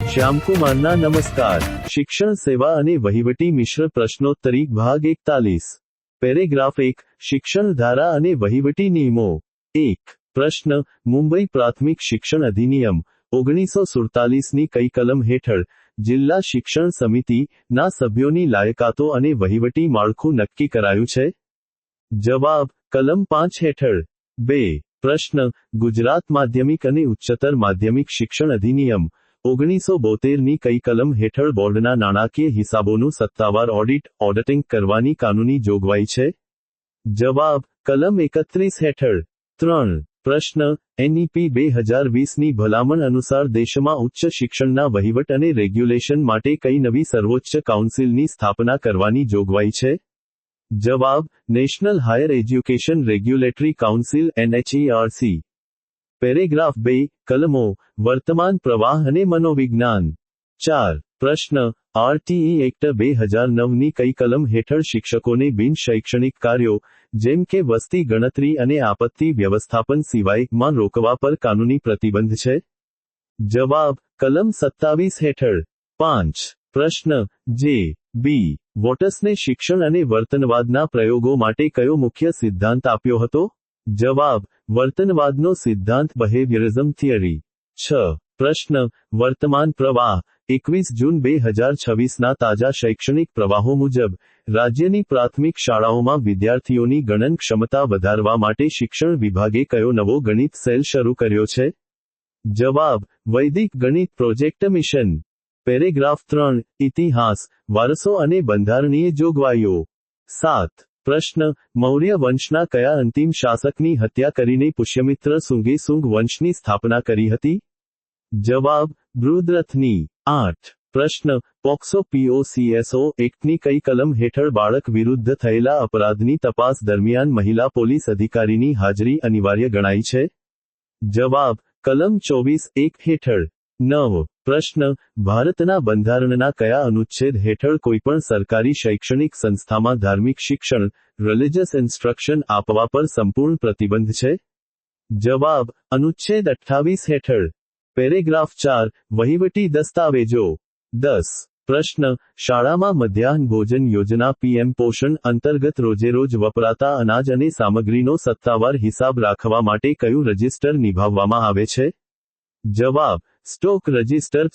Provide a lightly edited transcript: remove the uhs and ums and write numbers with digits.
શ્યામકુમારના નમસ્કાર. શિક્ષણ સેવા અને વહીવટી મિશ્ર પ્રશ્નોત્તરી ભાગ 41. પેરેગ્રાફ 1. શિક્ષણ ધારા અને વહીવટી નિયમો. 1. પ્રશ્ન. મુંબઈ પ્રાથમિક શિક્ષણ અધિનિયમ 1947 ની કઈ કલમ હેઠળ જિલ્લા શિક્ષણ સમિતિ ના સભ્યોની લાયકાતો અને વહીવટી માળખું નક્કી કરાયું છે? જવાબ. કલમ 5 હેઠળ. 2. પ્રશ્ન. ગુજરાત માધ્યમિક અને ઉચ્ચતર માધ્યમિક શિક્ષણ અધિનિયમ 1972 ની કઈ કલમ હેઠળ બોર્ડના નાણાકીય હિસાબોનું સત્તાવાર ઓડિટિંગ કરવાની કાનૂની જોગવાઈ છે? જવાબ. કલમ 31 હેઠળ. 3. પ્રશ્ન. NEP 2020 ની ભલામણ અનુસાર દેશમાં ઉચ્ચ શિક્ષણના વહીવટ અને રેગ્યુલેશન માટે કઈ નવી સર્વોચ્ચ કાઉન્સિલની સ્થાપના કરવાની જોગવાઈ છે? જવાબ. National higher education regulatory council NHERC. Paragraph 2. કલમો. વર્તમાન પ્રવાહ અને મનોવિજ્ઞાન. 4. પ્રશ્ન. RTE એક્ટ 2009 ની કઈ કલમ હેઠળ શિક્ષકોને બિન શૈક્ષણિક કાર્યો, જેમ કે વસ્તી ગણતરી અને આપત્તિ વ્યવસ્થાપન સિવાય માં રોકવા પર કાનૂની પ્રતિબંધ છે? જવાબ. કલમ 27 હેઠળ. 5. પ્રશ્ન. J.B. વોટસને શિક્ષણ અને વર્તનવાદના પ્રયોગો માટે કયો મુખ્ય સિદ્ધાંત આપ્યો હતો? જવાબ. વર્તનવાદનો સિદ્ધાંત બિહેવિયરિઝમ થિયરી. 6. પ્રશ્ન. વર્તમાન પ્રવાહ 21 જૂન 2026 ના તાજા શૈક્ષણિક પ્રવાહો મુજબ રાજ્યની પ્રાથમિક શાળાઓમાં વિદ્યાર્થીઓની ગણન ક્ષમતા વધારવા માટે શિક્ષણ વિભાગે કયો નવો ગણિત સેલ શરૂ કર્યો છે? જવાબ. વૈદિક ગણિત પ્રોજેક્ટ મિશન. પેરેગ્રાફ 3. ઇતિહાસ, વારસો અને બંધારણીય જોગવાઈઓ. 7. પ્રશ્ન. મૌર્ય વંશના કયા અંતિમ શાસકની હત્યા કરીને પુષ્યમિત્ર સુંગે સુંગ વંશની સ્થાપના કરી હતી? જવાબ. બૃહદ્રથની. 8. પ્રશ્ન. પોક્સો POCSO એક્ટની કઈ કલમ હેઠળ બાળક વિરુદ્ધ થયેલા અપરાધની તપાસ દરમિયાન મહિલા પોલીસ અધિકારીની હાજરી અનિવાર્ય ગણાય છે? જવાબ. કલમ 24(1) હેઠળ. 9. પ્રશ્ન. ભારતના બંધારણના કયા અનુચ્છેદ હેઠળ કોઈપણ સરકારી શૈક્ષણિક સંસ્થામાં ધાર્મિક શિક્ષણ રિલિજિયસ ઇન્સ્ટ્રક્શન આપવા પર સંપૂર્ણ પ્રતિબંધ છે? જવાબ. અનુચ્છેદ 28 હેઠળ. પેરેગ્રાફ 4. વહીવટી દસ્તાવેજો. 10. પ્રશ્ન. શાળામાં મધ્યાહન ભોજન યોજના PM પોષણ અંતર્ગત રોજેરોજ વપરાતા અનાજ અને સામગ્રીનો સત્તાવાર હિસાબ રાખવા માટે કયું રજિસ્ટર નિભાવવામાં આવે છે? જવાબ. Stock register.